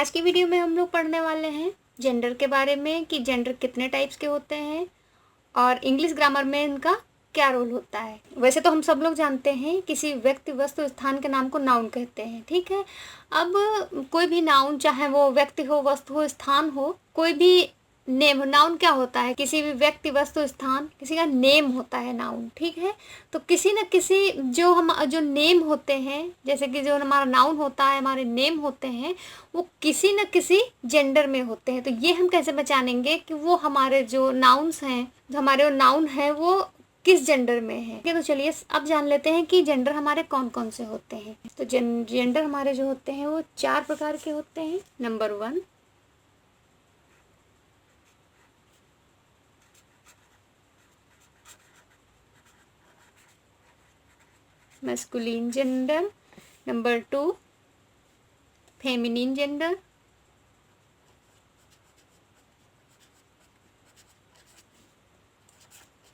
आज की वीडियो में हम लोग पढ़ने वाले हैं जेंडर के बारे में कि जेंडर कितने टाइप्स के होते हैं और इंग्लिश ग्रामर में इनका क्या रोल होता है। वैसे तो हम सब लोग जानते हैं किसी व्यक्ति वस्तु स्थान के नाम को नाउन कहते हैं, ठीक है। अब कोई भी नाउन, चाहे वो व्यक्ति हो, वस्तु हो, स्थान हो, कोई भी नेम हो। नाउन क्या होता है? किसी भी व्यक्ति वस्तु स्थान किसी का नेम होता है नाउन, ठीक है। तो किसी न किसी जो नेम होते हैं, जैसे कि जो हमारा नाउन होता है, हमारे नेम होते हैं, वो किसी न किसी जेंडर में होते हैं। तो ये हम कैसे पहचानेंगे कि वो हमारे जो नाउन्स हैं, जो हमारे नाउन है वो किस जेंडर में है। तो चलिए अब जान लेते हैं कि जेंडर हमारे कौन कौन से होते हैं। तो जेंडर हमारे जो होते हैं वो 4 प्रकार के होते हैं। Number 1, masculine gender. Number 2, feminine gender.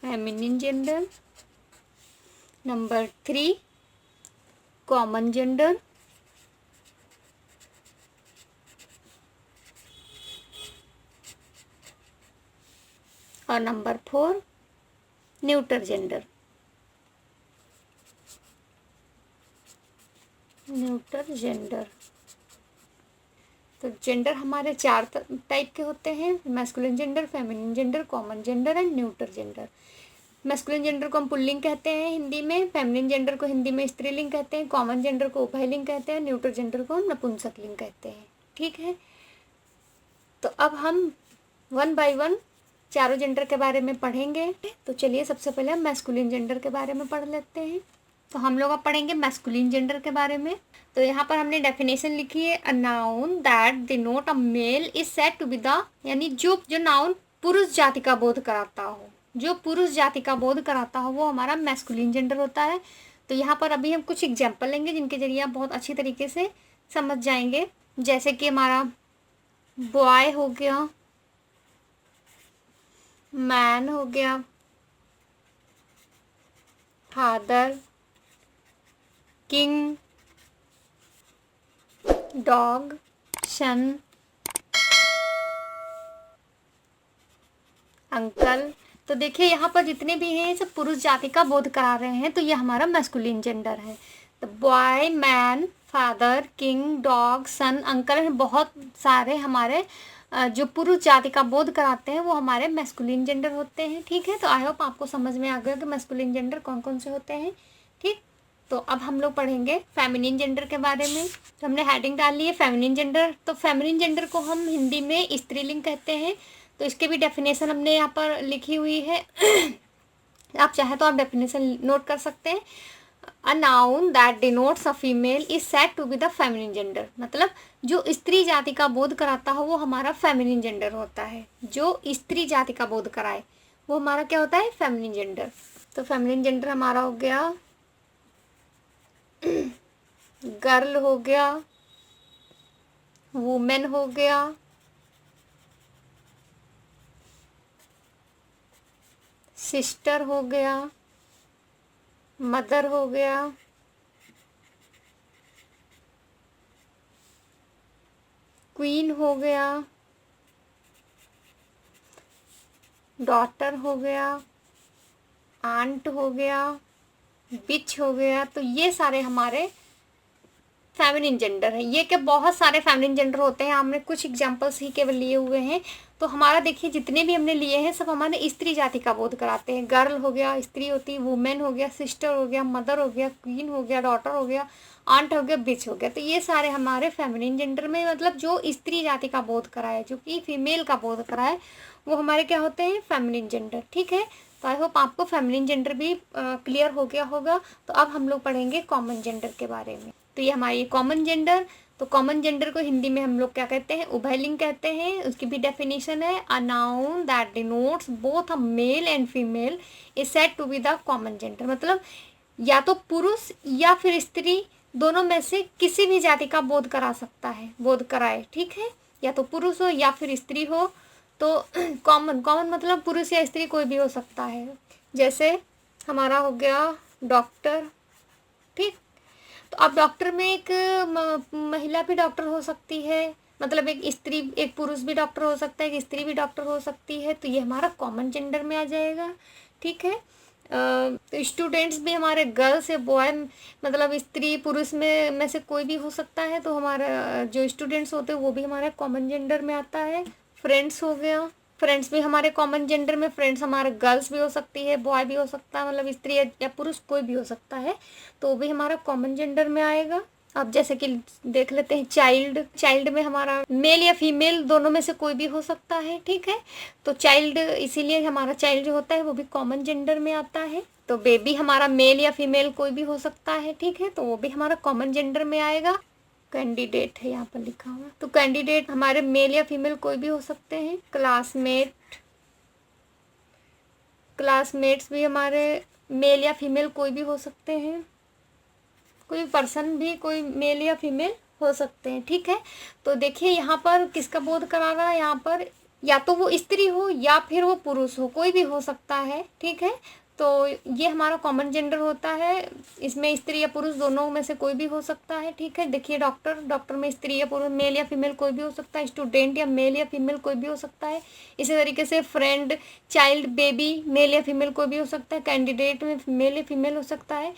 Feminine gender. Number 3, common gender. और number 4, neuter gender. Neuter gender. तो जेंडर हमारे 4 टाइप के होते हैं, masculine gender, feminine gender, common gender and neuter gender. Masculine gender को हम पुल्लिंग कहते हैं हिंदी में, फेमिनिन जेंडर को हिंदी में स्त्रीलिंग कहते हैं, कॉमन जेंडर को उभयलिंग कहते हैं, न्यूटर जेंडर को हम नपुंसकलिंग कहते हैं, ठीक है। तो अब हम 1 बाय 1 चारों जेंडर के बारे में पढ़ेंगे। तो चलिए सबसे पहले हम मैस्कुलिन जेंडर के बारे में पढ़ लेते हैं। तो हम लोग अब पढ़ेंगे मैस्कुलिन जेंडर के बारे में। तो यहाँ पर हमने डेफिनेशन लिखी है, a noun that denote a male is said to be the, यानी जो नाउन पुरुष जाति का बोध कराता हो, जो पुरुष जाति का बोध कराता हो, वो हमारा मैस्कुलिन जेंडर होता है। तो यहाँ पर अभी हम कुछ एग्जाम्पल लेंगे जिनके जरिए आप बहुत अच्छी तरीके से समझ जाएंगे। जैसे कि हमारा बॉय हो गया, मैन हो गया, father, king, dog, son, uncle. तो देखिए यहाँ पर जितने भी हैं सब पुरुष जाति का बोध करा रहे हैं, तो ये हमारा मैस्कुलिन जेंडर है। तो boy, man, father, king, dog, son, uncle, बहुत सारे हमारे जो पुरुष जाति का बोध कराते हैं वो हमारे मैस्कुलिन जेंडर होते हैं, ठीक है। तो आई होप आपको समझ में आ गया कि मैस्कुलिन जेंडर कौन कौन से होते हैं, ठीक। तो अब हम लोग पढ़ेंगे फेमिनिन जेंडर के बारे में। तो हमने हेडिंग डाल ली है फेमिनिन जेंडर। तो फेमिनिन जेंडर को हम हिंदी में स्त्रीलिंग कहते हैं। तो इसके भी डेफिनेशन हमने यहाँ पर लिखी हुई है आप चाहे तो आप डेफिनेशन नोट कर सकते हैं। A noun that denotes a female is said to be the feminine gender. मतलब जो स्त्री जाति का बोध कराता हो वो हमारा फेमिनिन जेंडर होता है। जो स्त्री जाति का बोध कराए वो हमारा क्या होता है? Feminine gender. तो फेमिनिन जेंडर हमारा हो गया गर्ल हो गया, वुमेन हो गया, सिस्टर हो गया, मदर हो गया, क्वीन हो गया, डॉटर हो गया, आंट हो गया, बिच हो गया। तो ये सारे हमारे फेमिनिन जेंडर है। ये क्या बहुत सारे फेमिनिन जेंडर होते हैं, हमने कुछ एग्जांपल्स ही केवल लिए हुए हैं। तो हमारा देखिए जितने भी हमने लिए हैं सब हमारे स्त्री जाति का बोध कराते हैं। गर्ल हो गया, स्त्री होती है, वुमेन हो गया, सिस्टर हो गया, मदर हो गया, क्वीन हो गया, डॉटर हो गया, आंट हो गया, बिच हो गया। तो ये सारे हमारे फेमिनिन जेंडर में, मतलब जो स्त्री जाति का बोध कराए, जो कि फीमेल का बोध कराए, वो हमारे क्या होते हैं? फेमिनिन जेंडर, ठीक है। तो आई होप आपको फेमिनिन जेंडर भी क्लियर हो गया होगा। तो अब हम लोग पढ़ेंगे कॉमन जेंडर के बारे में। तो ये हमारी कॉमन जेंडर। तो कॉमन जेंडर को हिंदी में हम लोग क्या कहते हैं? उभयलिंग कहते हैं। उसकी भी डेफिनेशन है, a noun that denotes both a male and female is said to be the common gender. मतलब या तो पुरुष या फिर स्त्री, दोनों में से किसी भी जाति का बोध करा सकता है, बोध कराए, ठीक है। या तो पुरुष हो या फिर स्त्री हो। तो कॉमन मतलब पुरुष या स्त्री कोई भी हो सकता है। जैसे हमारा हो गया डॉक्टर, ठीक। तो अब डॉक्टर में एक महिला भी डॉक्टर हो सकती है मतलब एक स्त्री, एक पुरुष भी डॉक्टर हो सकता है, एक स्त्री भी डॉक्टर हो सकती है, तो ये हमारा कॉमन जेंडर में आ जाएगा। ठीक है। तो स्टूडेंट्स भी हमारे गर्ल्स या बॉय, मतलब स्त्री पुरुष में से कोई भी हो सकता है, तो हमारा जो स्टूडेंट्स होते हैं वो भी हमारे कॉमन जेंडर में आता है। फ्रेंड्स हो गया, फ्रेंड्स भी हमारे कॉमन जेंडर में, फ्रेंड्स हमारे गर्ल्स भी हो सकती है, बॉय भी हो सकता है, मतलब स्त्री या पुरुष कोई भी हो सकता है, तो वो भी हमारा कॉमन जेंडर में आएगा। अब जैसे कि देख लेते हैं चाइल्ड, चाइल्ड में हमारा मेल या फीमेल दोनों में से कोई भी हो सकता है। ठीक है। तो चाइल्ड, इसीलिए हमारा चाइल्ड जो होता है वो भी कॉमन जेंडर में आता है। तो बेबी हमारा मेल या फीमेल कोई भी हो सकता है। ठीक है। तो वो भी हमारा कॉमन जेंडर में आएगा। कैंडिडेट है यहाँ पर लिखा हुआ, तो कैंडिडेट हमारे मेल या फीमेल कोई भी हो सकते हैं। क्लासमेट, क्लासमेट्स भी हमारे मेल या फीमेल कोई भी हो सकते हैं। कोई पर्सन भी कोई मेल या फीमेल हो सकते हैं। ठीक है। तो देखिए यहाँ पर किसका बोध करा रहा है, यहाँ पर या तो वो स्त्री हो या फिर वो पुरुष हो, कोई भी हो सकता है। ठीक है। तो ये हमारा कॉमन जेंडर होता है, इसमें स्त्री या पुरुष दोनों में से कोई भी हो सकता है। ठीक है। देखिए डॉक्टर, डॉक्टर में स्त्री या पुरुष, मेल या फीमेल कोई भी हो सकता है। स्टूडेंट या मेल या फीमेल कोई भी हो सकता है। इसी तरीके से फ्रेंड, चाइल्ड, बेबी मेल या फीमेल कोई भी हो सकता है। कैंडिडेट में मेल या फीमेल हो सकता है।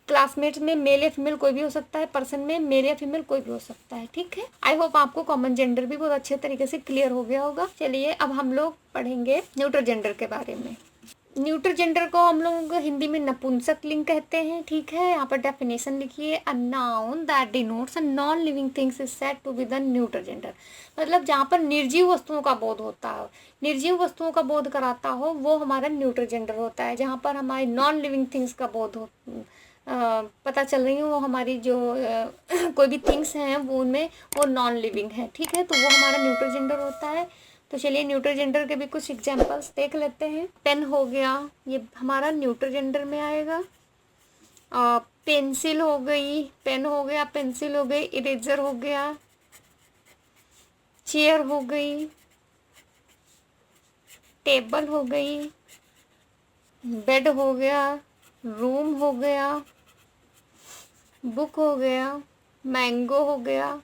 क्लासमेट्स में मेल या फीमेल कोई भी हो सकता है। पर्सन में मेल या फीमेल कोई भी हो सकता है। ठीक है। आई होप आपको कॉमन जेंडर भी बहुत अच्छे तरीके से क्लियर हो गया होगा। चलिए अब हम लोग पढ़ेंगे न्यूट्रल जेंडर के बारे में। न्यूट्रल जेंडर को हम लोग हिंदी में नपुंसक लिंग कहते हैं। ठीक है। यहाँ पर डेफिनेशन लिखिए, a noun that denotes a non living things is said to be the neutral gender. मतलब जहाँ पर निर्जीव वस्तुओं का बोध होता हो, निर्जीव वस्तुओं का बोध कराता हो, वो हमारा न्यूट्रल जेंडर होता है। जहाँ पर हमारी नॉन लिविंग थिंग्स का बोध हो, पता चल रही हूँ, वो हमारी जो कोई भी थिंग्स हैं वो उनमें वो नॉन लिविंग है। ठीक है। तो वो हमारा न्यूट्रल जेंडर होता है। तो चलिए न्यूट्रल जेंडर के भी कुछ एग्जांपल्स देख लेते हैं। पेन हो गया, ये हमारा न्यूट्रल जेंडर में आएगा। पेंसिल हो गई, पेन हो गया, पेंसिल हो गई, इरेजर हो गया, चेयर हो गई, टेबल हो गई, बेड हो गया, रूम हो गया, बुक हो गया, मैंगो हो गया।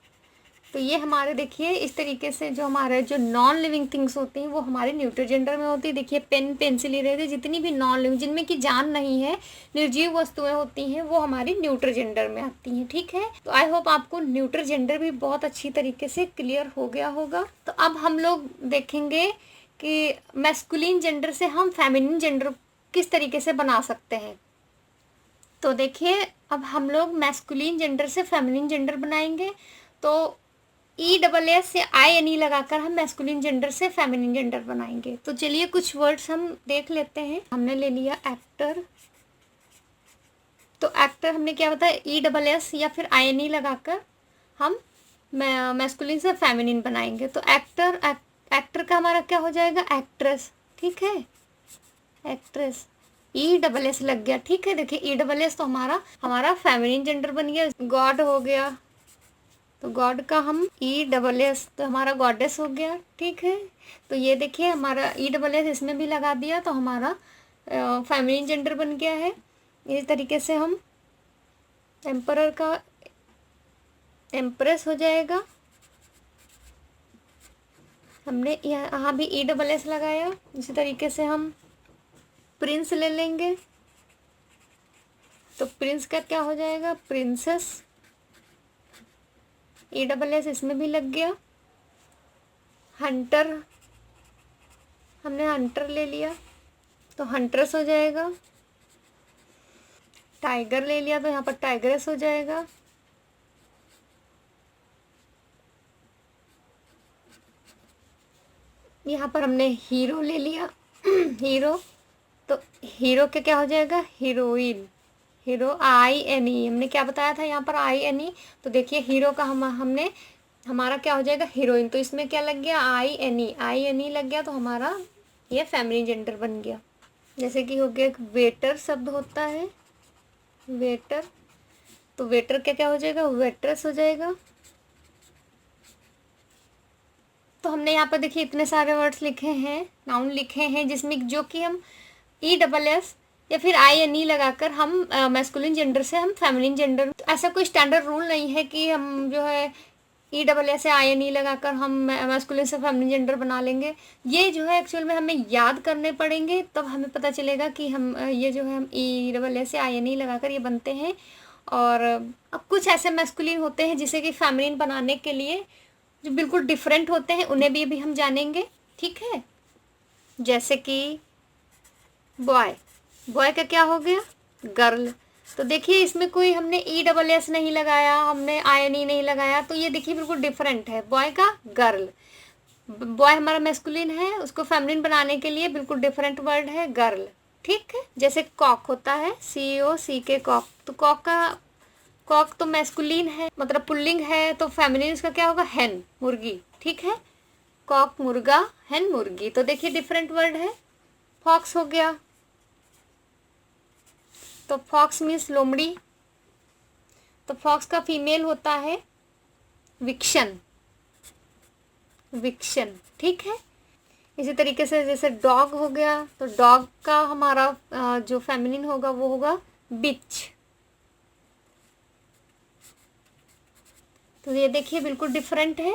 तो ये हमारे देखिए इस तरीके से जो हमारे जो नॉन लिविंग थिंग्स होती हैं वो हमारे न्यूट्रल जेंडर में होती है। देखिए पेन, पेंसिल, इरेजर, जितनी भी नॉन लिविंग, जिनमें की जान नहीं है, निर्जीव वस्तुएं होती हैं, वो हमारी न्यूट्रल जेंडर में आती हैं। ठीक है। तो आई होप आपको न्यूट्रल जेंडर भी बहुत अच्छी तरीके से क्लियर हो गया होगा। तो अब हम लोग देखेंगे कि मैस्कुलिन जेंडर से हम फेमिनिन जेंडर किस तरीके से बना सकते हैं। तो देखिए अब हम लोग मैस्कुलिन जेंडर से फेमिनिन जेंडर बनाएंगे। तो ESS या INE लगाकर हम मैस्कुलिन जेंडर से फेमिनिन जेंडर बनाएंगे। तो चलिए कुछ वर्ड्स हम देख लेते हैं। हमने ले लिया एक्टर, तो एक्टर हमने क्या बताया, ESS या फिर INE लगाकर हम मैस्कुलिन से फेमिनिन बनाएंगे। तो एक्टर, एक्टर का हमारा क्या हो जाएगा, एक्ट्रेस। ठीक है। एक्ट्रेस, ESS लग गया। ठीक है। देखिए ESS तो हमारा फेमिनिन जेंडर बन गया। गॉड हो गया, तो गॉड का हम ESS, तो हमारा गॉडेस हो गया। ठीक है। तो ये देखिए हमारा ESS इसमें भी लगा दिया, तो हमारा फेमिनिन जेंडर बन गया है। इस तरीके से हम एम्परर का एम्प्रेस हो जाएगा। हमने यहाँ भी ESS लगाया। इसी तरीके से हम प्रिंस ले लेंगे, तो प्रिंस का क्या हो जाएगा, प्रिंसेस। ESS इसमें भी लग गया। हंटर, हमने हंटर ले लिया, तो हंट्रेस हो जाएगा। टाइगर ले लिया, तो यहाँ पर टाइग्रेस हो जाएगा। यहाँ पर हमने हीरो ले लिया, हीरो, तो हीरो के क्या हो जाएगा, हीरोइन। हीरो INE, हमने क्या बताया था यहाँ पर INE। तो देखिए हीरो का हमने हमारा क्या हो जाएगा, हीरोइन। तो इसमें क्या लग गया, INE लग गया, तो हमारा ये फेमिनिन जेंडर बन गया। जैसे कि हो गया एक वेटर शब्द होता है, वेटर, तो वेटर का क्या हो जाएगा, वेट्रेस हो जाएगा। तो हमने यहाँ पर देखिए इतने सारे वर्ड्स लिखे हैं, नाउन लिखे हैं, जिसमें जो कि हम ESS या फिर INE लगाकर हम मैस्कुलिन जेंडर से हम फेमिनिन जेंडर, तो ऐसा कोई स्टैंडर्ड रूल नहीं है कि हम जो है E double S I N E लगाकर हम मैस्कुलिन से फेमिनिन जेंडर बना लेंगे। ये जो है एक्चुअल में हमें याद करने पड़ेंगे, तब हमें पता चलेगा कि हम ये जो है हम E double S I N E लगाकर ये बनते हैं। और अब कुछ ऐसे मैस्कुलिन होते हैं जिसे कि फेमिनिन बनाने के लिए जो बिल्कुल डिफरेंट होते हैं, उन्हें भी अभी हम जानेंगे, ठीक है। जैसे कि बॉय, बॉय का क्या हो गया, गर्ल। तो देखिए इसमें कोई हमने ई डबल एस नहीं लगाया, हमने आई एन ई नहीं लगाया, तो ये देखिए बिल्कुल डिफरेंट है, बॉय का गर्ल। बॉय हमारा मैस्कुलिन है, उसको फेमिनिन बनाने के लिए बिल्कुल डिफरेंट वर्ड है गर्ल, ठीक है। जैसे कॉक होता है, COCK कॉक, तो कॉक तो मैस्कुलिन है, मतलब पुल्लिंग है, तो फेमिनिन इसका क्या होगा, हैन, मुर्गी, ठीक है। कॉक मुर्गा, हैन मुर्गी, तो देखिए डिफरेंट वर्ड है। फॉक्स हो गया, तो फॉक्स मीन्स लोमड़ी, तो फॉक्स का फीमेल होता है विक्शन, विक्शन, ठीक है। इसी तरीके से जैसे डॉग हो गया, तो डॉग का हमारा जो फेमिनिन होगा वो होगा बिच। तो ये देखिए बिल्कुल डिफरेंट है।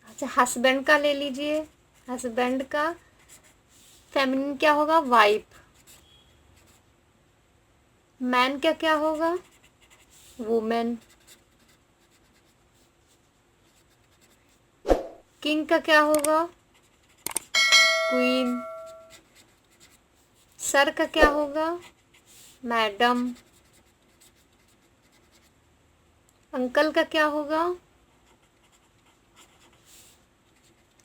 अच्छा, हस्बैंड का ले लीजिए, हस्बैंड का फेमिनिन क्या होगा, वाइफ। मैन का क्या होगा, वुमेन। किंग का क्या होगा, क्वीन। सर का क्या होगा, मैडम। अंकल का क्या होगा,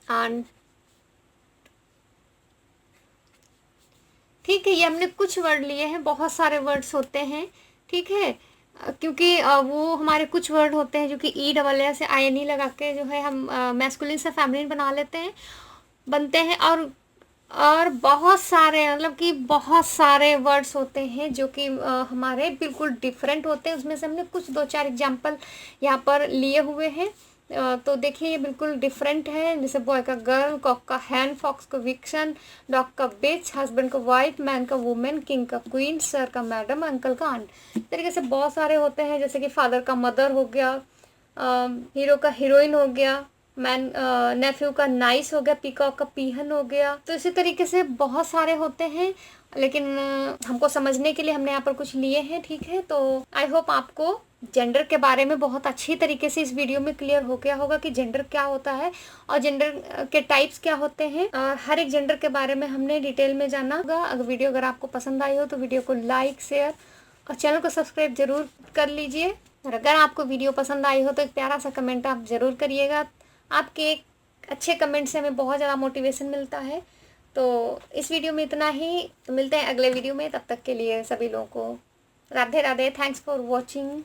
आंट। ठीक है, ये हमने कुछ वर्ड लिए हैं, बहुत सारे वर्ड्स होते हैं, ठीक है। क्योंकि वो हमारे कुछ वर्ड होते हैं जो कि E double S I N E लगा के जो है हम मैस्कुलिन से फेमिनिन बना लेते हैं, बनते हैं। और बहुत सारे, मतलब कि बहुत सारे वर्ड्स होते हैं जो कि हमारे बिल्कुल डिफरेंट होते हैं। उसमें से हमने कुछ 2-4 एग्जाम्पल यहाँ पर लिए हुए हैं। तो देखिए ये बिल्कुल डिफरेंट है, जैसे बॉय का गर्ल, कॉक का हैन, फॉक्स का विक्शन, डॉग का बिच, हस्बैंड का वाइफ, मैन का वुमेन, किंग का क्वीन, सर का मैडम, अंकल का आंट। इस तरीके से बहुत सारे होते हैं, जैसे कि फादर का मदर हो गया, हीरो का हीरोइन हो गया, नेफ्यू का नाइस हो गया, पीकॉक का पीहन हो गया। तो इसी तरीके से बहुत सारे होते हैं, लेकिन हमको समझने के लिए हमने यहाँ पर कुछ लिए हैं, ठीक है। तो आई होप आपको जेंडर के बारे में बहुत अच्छी तरीके से इस वीडियो में क्लियर हो गया होगा कि जेंडर क्या होता है और जेंडर के टाइप्स क्या होते हैं, और हर एक जेंडर के बारे में हमने डिटेल में जाना होगा। अगर आपको पसंद आई हो तो वीडियो को लाइक, शेयर और चैनल को सब्सक्राइब जरूर कर लीजिए। और अगर आपको वीडियो पसंद आई हो तो एक प्यारा सा कमेंट आप ज़रूर करिएगा। आपके एक अच्छे कमेंट से हमें बहुत ज़्यादा मोटिवेशन मिलता है। तो इस वीडियो में इतना ही, तो मिलते हैं अगले वीडियो में। तब तक के लिए सभी लोगों को Radhe Radhe. Thanks for watching.